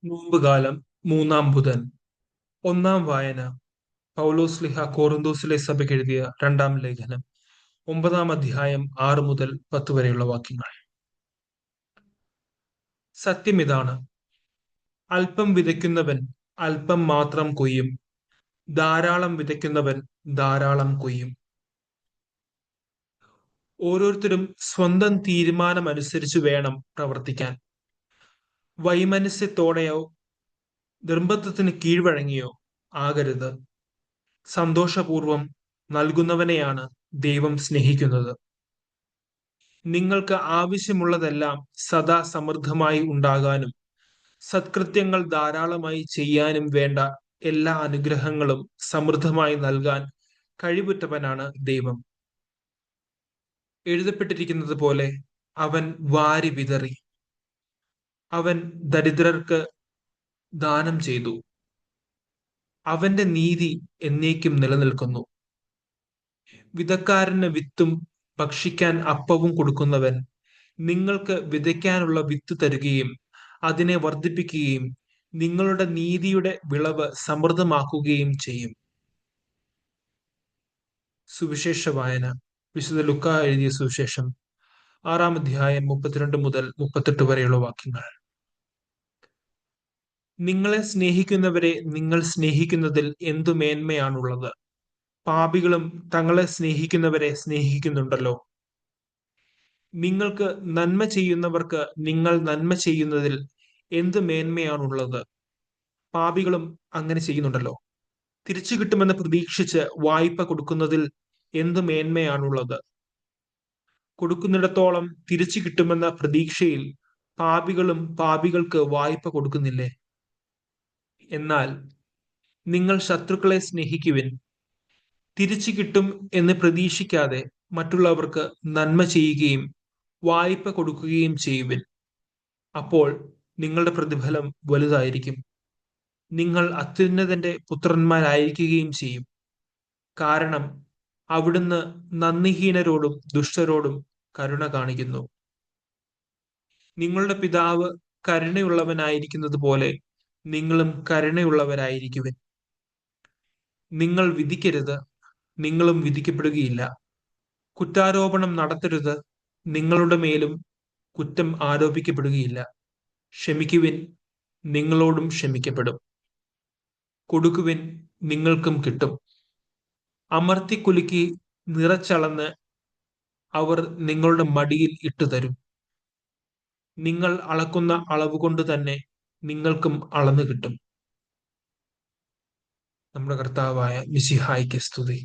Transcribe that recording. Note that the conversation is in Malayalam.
നോമ്പുകാലം മൂന്നാം ബുധൻ. ഒന്നാം വായന. പൗലോസ്ലിഹ കോറിന്തോസിലെ സഭയ്ക്ക് എഴുതിയ രണ്ടാം ലേഖനം, 9-ാം അധ്യായം 6 മുതൽ 10 വരെയുള്ള വാക്യങ്ങൾ. സത്യം ഇതാണ്: അല്പം വിതയ്ക്കുന്നവൻ അല്പം മാത്രം കൊയ്യും, ധാരാളം വിതയ്ക്കുന്നവൻ ധാരാളം കൊയ്യും. ഓരോരുത്തരും സ്വന്തം തീരുമാനമനുസരിച്ച് വേണം പ്രവർത്തിക്കാൻ. വൈമനസ്യത്തോടെയോ നിർബന്ധത്തിന് കീഴ്വഴങ്ങിയോ ആകരുത്. സന്തോഷപൂർവം നൽകുന്നവനെയാണ് ദൈവം സ്നേഹിക്കുന്നത്. നിങ്ങൾക്ക് ആവശ്യമുള്ളതെല്ലാം സദാ സമൃദ്ധമായി ഉണ്ടാകാനും സത്കൃത്യങ്ങൾ ധാരാളമായി ചെയ്യാനും വേണ്ട എല്ലാ അനുഗ്രഹങ്ങളും സമൃദ്ധമായി നൽകാൻ കഴിവുറ്റവനാണ് ദൈവം. എഴുതപ്പെട്ടിരിക്കുന്നത് പോലെ അവൻ വാരി വിതറി, അവൻ ദരിദ്രർക്ക് ദാനം ചെയ്തു. അവന്റെ നീതി എന്നേക്കും നിലനിൽക്കുന്നു. വിതക്കാരന് വിത്തും ഭക്ഷിക്കാൻ അപ്പവും കൊടുക്കുന്നവൻ നിങ്ങൾക്ക് വിതയ്ക്കാനുള്ള വിത്ത് തരുകയും അതിനെ വർദ്ധിപ്പിക്കുകയും നിങ്ങളുടെ നീതിയുടെ വിളവ് സമൃദ്ധമാക്കുകയും ചെയ്യും. സുവിശേഷ വായന. വിശുദ്ധ ലുക്കാ എഴുതിയ സുവിശേഷം 6-ാം അധ്യായം 32 മുതൽ 38 വരെയുള്ള വാക്യങ്ങൾ. നിങ്ങളെ സ്നേഹിക്കുന്നവരെ നിങ്ങൾ സ്നേഹിക്കുന്നതിൽ എന്തു മേന്മയാണുള്ളത്? പാപികളും തങ്ങളെ സ്നേഹിക്കുന്നവരെ സ്നേഹിക്കുന്നുണ്ടല്ലോ. നിങ്ങൾക്ക് നന്മ ചെയ്യുന്നവർക്ക് നിങ്ങൾ നന്മ ചെയ്യുന്നതിൽ എന്ത് മേന്മയാണുള്ളത്? പാപികളും അങ്ങനെ ചെയ്യുന്നുണ്ടല്ലോ. തിരിച്ചു കിട്ടുമെന്ന് പ്രതീക്ഷിച്ച് വായ്പ കൊടുക്കുന്നതിൽ എന്ത് മേന്മയാണുള്ളത്? കൊടുക്കുന്നിടത്തോളം തിരിച്ചു കിട്ടുമെന്ന പ്രതീക്ഷയിൽ പാപികളും പാപികൾക്ക് വായ്പ കൊടുക്കുന്നില്ലേ? എന്നാൽ നിങ്ങൾ ശത്രുക്കളെ സ്നേഹിക്കുവിൻ. തിരിച്ചു കിട്ടും എന്ന് പ്രതീക്ഷിക്കാതെ മറ്റുള്ളവർക്ക് നന്മ ചെയ്യുകയും വായ്പ കൊടുക്കുകയും ചെയ്യുവിൻ. അപ്പോൾ നിങ്ങളുടെ പ്രതിഫലം വലുതായിരിക്കും. നിങ്ങൾ അത്യുന്നതന്റെ പുത്രന്മാരായിരിക്കുകയും ചെയ്യും. കാരണം അവിടുന്ന് നന്ദിഹീനരോടും ദുഷ്ടരോടും കരുണ കാണിക്കുന്നു. നിങ്ങളുടെ പിതാവ് കരുണയുള്ളവനായിരിക്കുന്നത് പോലെ നിങ്ങളും കരുണയുള്ളവരായിരിക്കുവിൻ. നിങ്ങൾ വിധിക്കരുത്, നിങ്ങളും വിധിക്കപ്പെടുകയില്ല. കുറ്റാരോപണം നടത്തരുത്, നിങ്ങളുടെ മേലും കുറ്റം ആരോപിക്കപ്പെടുകയില്ല. ക്ഷമിക്കുവിൻ, നിങ്ങളോടും ക്ഷമിക്കപ്പെടും. കൊടുക്കുവിൻ, നിങ്ങൾക്കും കിട്ടും. അമർത്തിക്കുലുക്കി നിറച്ചളന്ന് അവർ നിങ്ങളുടെ മടിയിൽ ഇട്ടുതരും. നിങ്ങൾ അളക്കുന്ന അളവുകൊണ്ട് തന്നെ നിങ്ങൾക്കും അളന്നു കിട്ടും. നമ്മുടെ കർത്താവായ മിശിഹായ്ക്ക് സ്തുതി.